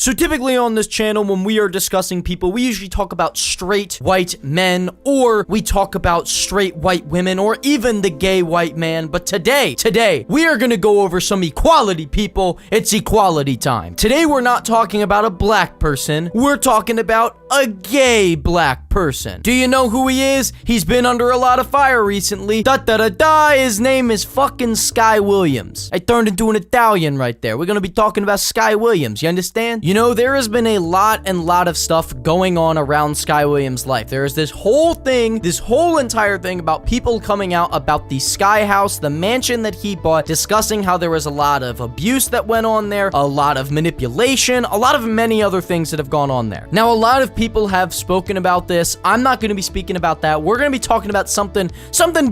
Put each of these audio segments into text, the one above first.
So typically on this channel, when we are discussing people, we usually talk about straight white men, or we talk about straight white women, or even the gay white man. But today, we are gonna go over some equality, people. It's equality time. Today, we're not talking about a black person. We're talking about a gay black person. Do you know who he is? He's been under a lot of fire recently. His name is fucking Sky Williams. I turned into an Italian right there. We're gonna be talking about Sky Williams, you understand? You know, there has been a lot of stuff going on around Sky Williams' life. There is this whole entire thing about people coming out about the Sky House, the mansion that he bought, discussing how there was a lot of abuse that went on there, a lot of manipulation, a lot of many other things that have gone on there. Now, a lot of people have spoken about this. I'm not going to be speaking about that. We're going to be talking about something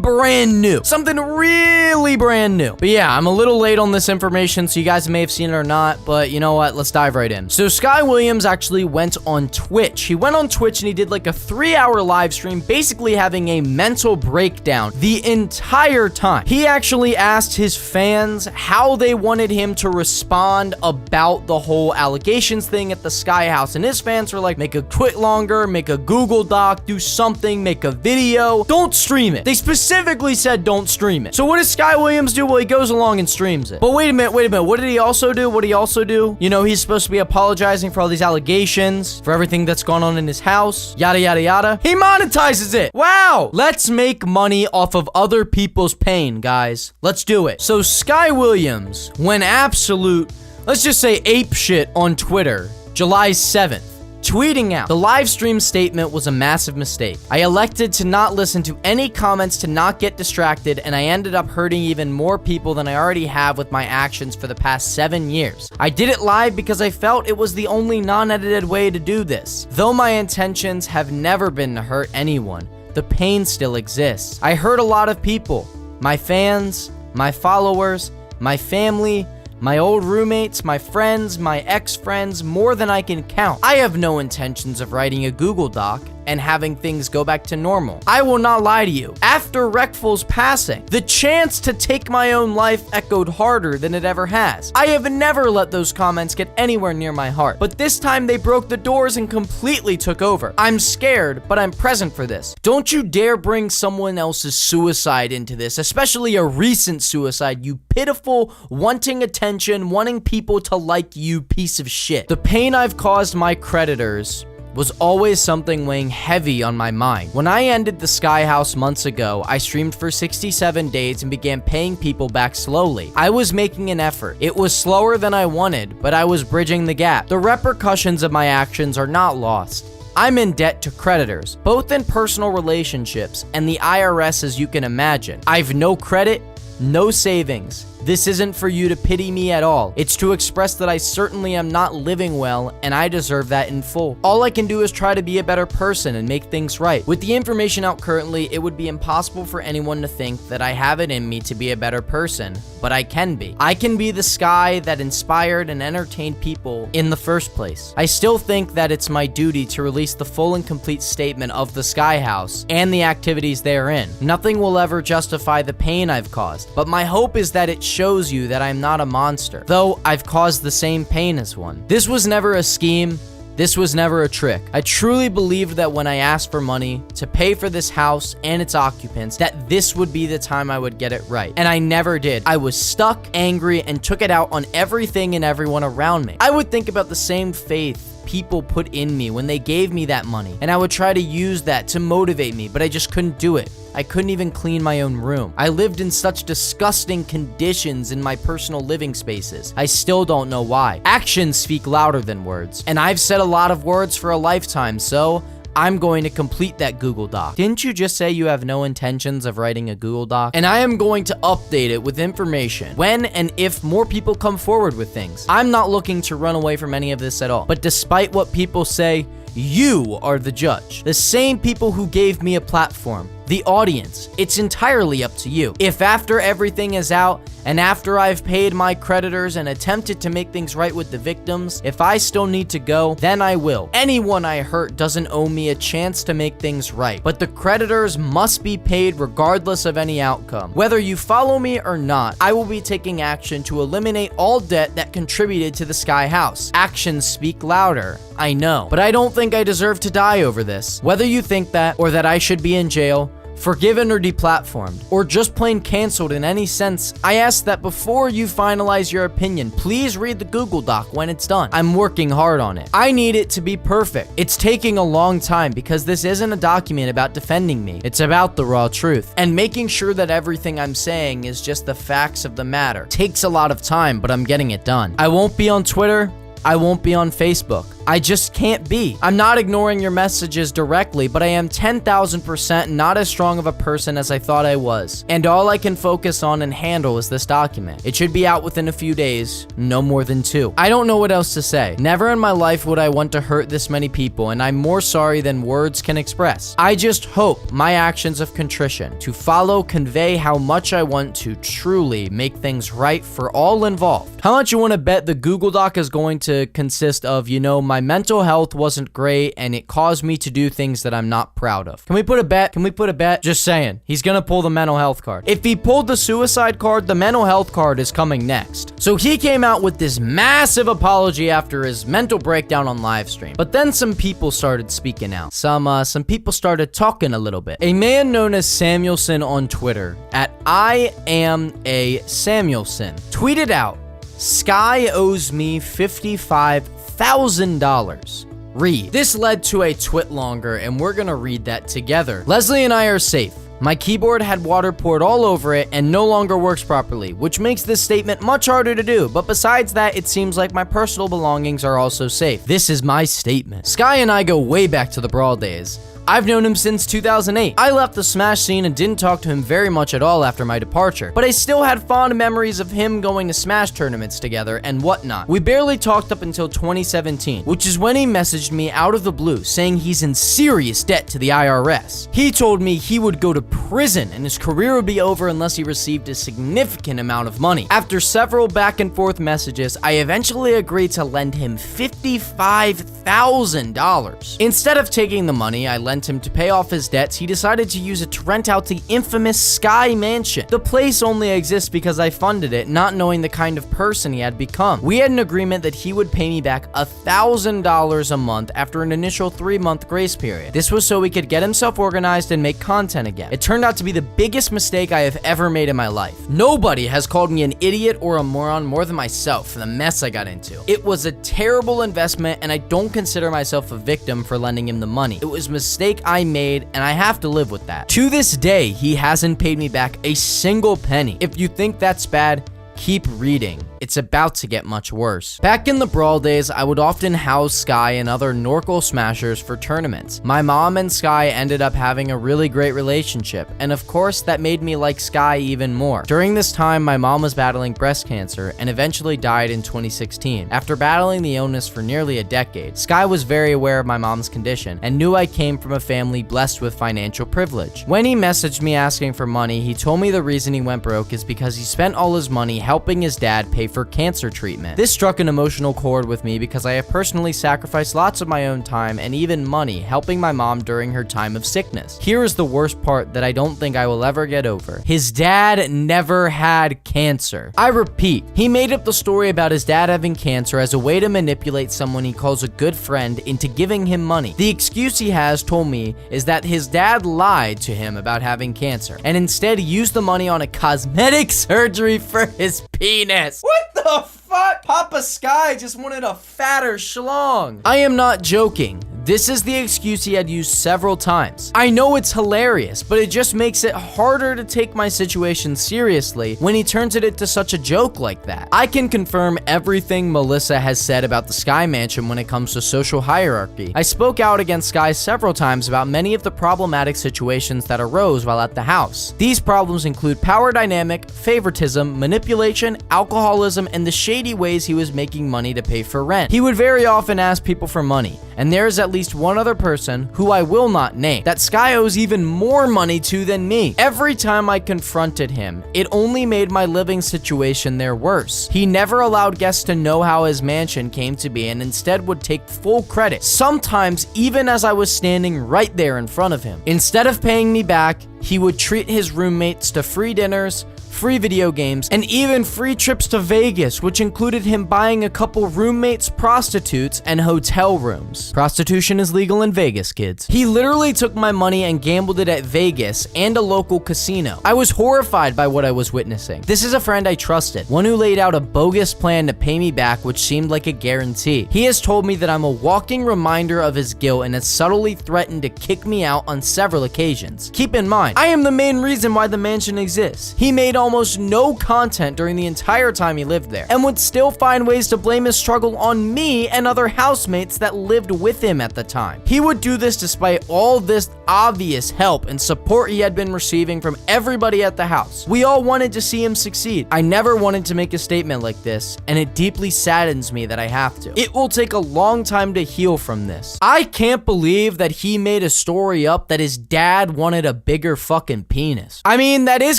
brand new, something really brand new. But yeah, I'm a little late on this information, so you guys may have seen it or not, but you know what? Let's dive right in. So Sky Williams actually went on Twitch. He went on Twitch and he did like a 3-hour live stream, basically having a mental breakdown the entire time. He actually asked his fans how they wanted him to respond about the whole allegations thing at the Sky House, and his fans were like, make a tweet longer, make a Google Doc, do something, make a video, don't stream it. They specifically said don't stream it. So what does Sky Williams do? Well, he goes along and streams it. But wait a minute, what did he also do? You know, he's supposed to be apologizing for all these allegations, for everything that's gone on in his house, yada yada yada. He monetizes it. Wow. Let's make money off of other people's pain, guys. Let's do it. So Sky Williams went absolute, let's just say ape shit on Twitter, July 7th. Tweeting out, the live stream statement was a massive mistake. I elected to not listen to any comments to not get distracted, and I ended up hurting even more people than I already have with my actions for the past 7 years. I did it live because I felt it was the only non-edited way to do this. Though my intentions have never been to hurt anyone, the pain still exists. I hurt a lot of people. My fans, my followers, my family, my old roommates, my friends, my ex-friends, more than I can count. I have no intentions of writing a Google Doc and having things go back to normal. I will not lie to you. After Reckful's passing, the chance to take my own life echoed harder than it ever has. I have never let those comments get anywhere near my heart, but this time they broke the doors and completely took over. I'm scared, but I'm present for this. Don't you dare bring someone else's suicide into this, especially a recent suicide, you pitiful, wanting attention, wanting people to like you piece of shit. The pain I've caused my creditors was always something weighing heavy on my mind. When I ended the Sky House months ago, I streamed for 67 days and began paying people back slowly. I was making an effort. It was slower than I wanted, but I was bridging the gap. The repercussions of my actions are not lost. I'm in debt to creditors, both in personal relationships and the IRS, as you can imagine. I've no credit, no savings. This isn't for you to pity me at all. It's to express that I certainly am not living well, and I deserve that in full. All I can do is try to be a better person and make things right. With the information out currently, it would be impossible for anyone to think that I have it in me to be a better person, but I can be. I can be the Sky that inspired and entertained people in the first place. I still think that it's my duty to release the full and complete statement of the Sky House and the activities therein. Nothing will ever justify the pain I've caused, but my hope is that it shows you that I'm not a monster, though I've caused the same pain as one. This was never a scheme. This was never a trick. I truly believed that when I asked for money to pay for this house and its occupants, that this would be the time I would get it right. And I never did. I was stuck, angry, and took it out on everything and everyone around me. I would think about the same faith people put in me when they gave me that money, and I would try to use that to motivate me, but I just couldn't do it. I couldn't even clean my own room. I lived in such disgusting conditions in my personal living spaces. I still don't know why. Actions speak louder than words, and I've said a lot of words for a lifetime, so I'm going to complete that Google Doc. Didn't you just say you have no intentions of writing a Google Doc? And I am going to update it with information when and if more people come forward with things. I'm not looking to run away from any of this at all. But despite what people say, you are the judge. The same people who gave me a platform, the audience. It's entirely up to you. If after everything is out, and after I've paid my creditors and attempted to make things right with the victims, if I still need to go, then I will. Anyone I hurt doesn't owe me a chance to make things right, but the creditors must be paid regardless of any outcome. Whether you follow me or not, I will be taking action to eliminate all debt that contributed to the Sky House. Actions speak louder, I know, but I don't think I deserve to die over this. Whether you think that, or that I should be in jail, forgiven or deplatformed, or just plain canceled in any sense, I ask that before you finalize your opinion, please read the Google Doc when it's done. I'm working hard on it. I need it to be perfect. It's taking a long time because this isn't a document about defending me. It's about the raw truth. And making sure that everything I'm saying is just the facts of the matter takes a lot of time, but I'm getting it done. I won't be on Twitter. I won't be on Facebook. I just can't be. I'm not ignoring your messages directly, but I am 10,000% not as strong of a person as I thought I was. And all I can focus on and handle is this document. It should be out within a few days, no more than 2. I don't know what else to say. Never in my life would I want to hurt this many people, and I'm more sorry than words can express. I just hope my actions of contrition to follow convey how much I want to truly make things right for all involved. How much you want to bet the Google Doc is going to consist of, my mental health wasn't great and it caused me to do things that I'm not proud of? Can we put a bet? Can we put a bet? Just saying. He's gonna pull the mental health card. If he pulled the suicide card, the mental health card is coming next. So he came out with this massive apology after his mental breakdown on live stream. But then some people started speaking out. Some people started talking a little bit. A man known as Samuelsson on Twitter at I am a Samuelsson tweeted out, "Sky owes me $55,000. Read." This led to a twit longer, and we're gonna read that together. "Leslie and I are safe. My keyboard had water poured all over it and no longer works properly, which makes this statement much harder to do, but besides that, it seems like my personal belongings are also safe. This is my statement. Sky and I go way back to the Brawl days. I've known him since 2008. I left the Smash scene and didn't talk to him very much at all after my departure, but I still had fond memories of him going to Smash tournaments together and whatnot. We barely talked up until 2017, which is when he messaged me out of the blue saying he's in serious debt to the IRS. He told me he would go to prison and his career would be over unless he received a significant amount of money. After several back and forth messages, I eventually agreed to lend him $55,000. Instead of taking the money I lent him to pay off his debts, he decided to use it to rent out the infamous Sky Mansion. The place only exists because I funded it, not knowing the kind of person he had become. We had an agreement that he would pay me back $1,000 a month after an initial 3-month grace period. This was so he could get himself organized and make content again. It turned out to be the biggest mistake I have ever made in my life. Nobody has called me an idiot or a moron more than myself for the mess I got into. It was a terrible investment, and I don't consider myself a victim for lending him the money. It was a mistake I made, and I have to live with that. To this day, he hasn't paid me back a single penny. If you think that's bad, keep reading. It's about to get much worse. Back in the Brawl days, I would often house Sky and other Norcal Smashers for tournaments. My mom and Sky ended up having a really great relationship, and of course, that made me like Sky even more. During this time, my mom was battling breast cancer and eventually died in 2016. After battling the illness for nearly a decade, Sky was very aware of my mom's condition and knew I came from a family blessed with financial privilege. When he messaged me asking for money, he told me the reason he went broke is because he spent all his money helping his dad pay for cancer treatment. This struck an emotional chord with me because I have personally sacrificed lots of my own time and even money helping my mom during her time of sickness. Here is the worst part that I don't think I will ever get over. His dad never had cancer. I repeat, he made up the story about his dad having cancer as a way to manipulate someone he calls a good friend into giving him money. The excuse he has told me is that his dad lied to him about having cancer and instead used the money on a cosmetic surgery for his penis. What the fuck? Papa Sky just wanted a fatter schlong. I am not joking. This is the excuse he had used several times. I know it's hilarious, but it just makes it harder to take my situation seriously when he turns it into such a joke like that. I can confirm everything Melissa has said about the Sky Mansion when it comes to social hierarchy. I spoke out against Sky several times about many of the problematic situations that arose while at the house. These problems include power dynamic, favoritism, manipulation, alcoholism, and the shady ways he was making money to pay for rent. He would very often ask people for money, And there is at least one other person, who I will not name, that Sky owes even more money to than me. Every time I confronted him, it only made my living situation there worse. He never allowed guests to know how his mansion came to be and instead would take full credit, sometimes even as I was standing right there in front of him. Instead of paying me back, he would treat his roommates to free dinners, free video games, and even free trips to Vegas, which included him buying a couple roommates, prostitutes, and hotel rooms. Prostitution is legal in Vegas, kids. He literally took my money and gambled it at Vegas and a local casino. I was horrified by what I was witnessing. This is a friend I trusted, one who laid out a bogus plan to pay me back, which seemed like a guarantee. He has told me that I'm a walking reminder of his guilt and has subtly threatened to kick me out on several occasions. Keep in mind, I am the main reason why the mansion exists. He made almost no content during the entire time he lived there, and would still find ways to blame his struggle on me and other housemates that lived with him at the time. He would do this despite all this obvious help and support he had been receiving from everybody at the house. We all wanted to see him succeed. I never wanted to make a statement like this, and it deeply saddens me that I have to. It will take a long time to heal from this. I can't believe that he made a story up that his dad wanted a bigger fucking penis. I mean, that is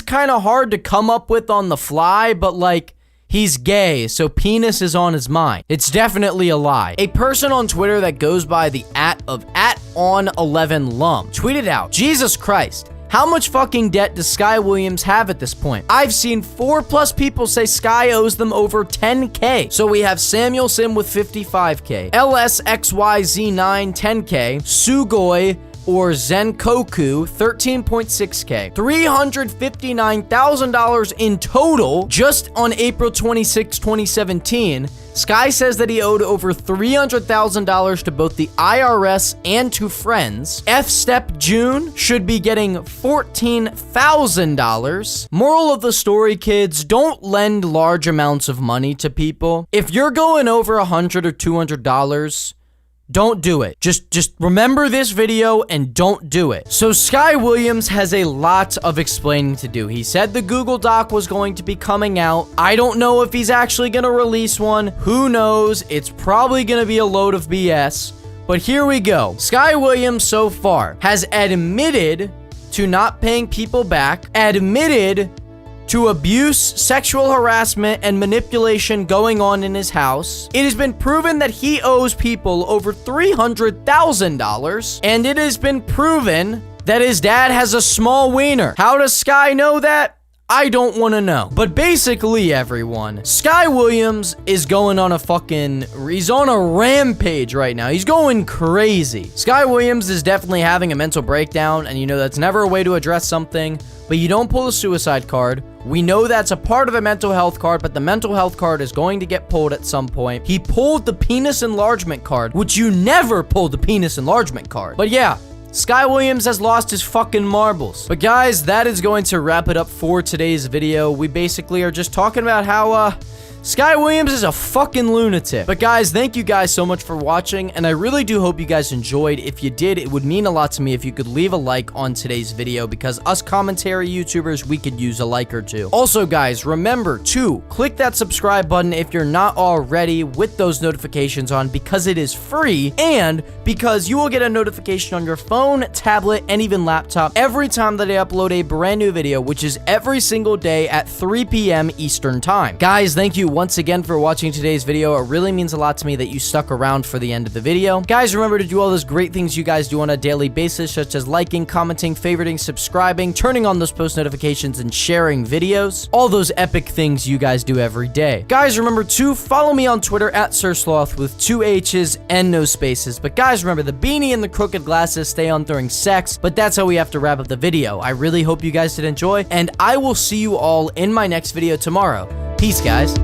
kind of hard to come up with on the fly, but like, he's gay, so penis is on his mind. It's definitely a lie. A person on Twitter that goes by the @on11lum tweeted out, "Jesus Christ, how much fucking debt does Sky Williams have at this point? I've seen 4+ people say Sky owes them over 10K. So we have Samuelsson with 55K, LSXYZ9 10K, Sugoi or Zenkoku 13.6K, $359,000 in total just on April 26, 2017. Sky says that he owed over $300,000 to both the IRS and to friends. F-Step June should be getting $14,000. Moral of the story, kids, don't lend large amounts of money to people. If you're going over $100 or $200, don't do it. Just remember this video and don't do it. So Sky Williams has a lot of explaining to do. He said the Google Doc was going to be coming out. I don't know if he's actually going to release one. Who knows? It's probably going to be a load of BS. But here we go. Sky Williams so far has admitted to not paying people back, admitted to abuse, sexual harassment, and manipulation going on in his house. It has been proven that he owes people over $300,000, and it has been proven that his dad has a small wiener. How does Sky know that? I don't want to know. But basically, everyone, Sky Williams is going on he's on a rampage right now. He's going crazy. Sky Williams is definitely having a mental breakdown, and you know that's never a way to address something, but you don't pull a suicide card. We know that's a part of a mental health card, but the mental health card is going to get pulled at some point. He pulled the penis enlargement card, which you never pulled the penis enlargement card. But yeah, Sky Williams has lost his fucking marbles. But guys, that is going to wrap it up for today's video. We basically are just talking about how, Sky Williams is a fucking lunatic. But guys, thank you guys so much for watching, and I really do hope you guys enjoyed. If you did, it would mean a lot to me if you could leave a like on today's video, because us commentary YouTubers, we could use a like or two. Also guys, remember to click that subscribe button if you're not already, with those notifications on, because it is free, and because you will get a notification on your phone, tablet, and even laptop every time that I upload a brand new video, which is every single day at 3 p.m. Eastern time. Guys, thank you once again for watching today's video. It really means a lot to me that you stuck around for the end of the video. Guys, remember to do all those great things you guys do on a daily basis, such as liking, commenting, favoriting, subscribing, turning on those post notifications, and sharing videos. All those epic things you guys do every day. Guys, remember to follow me on Twitter at SirSloth with 2 H's and no spaces. But guys, remember, the beanie and the crooked glasses stay on during sex, but that's how we have to wrap up the video. I really hope you guys did enjoy, and I will see you all in my next video tomorrow. Peace, guys.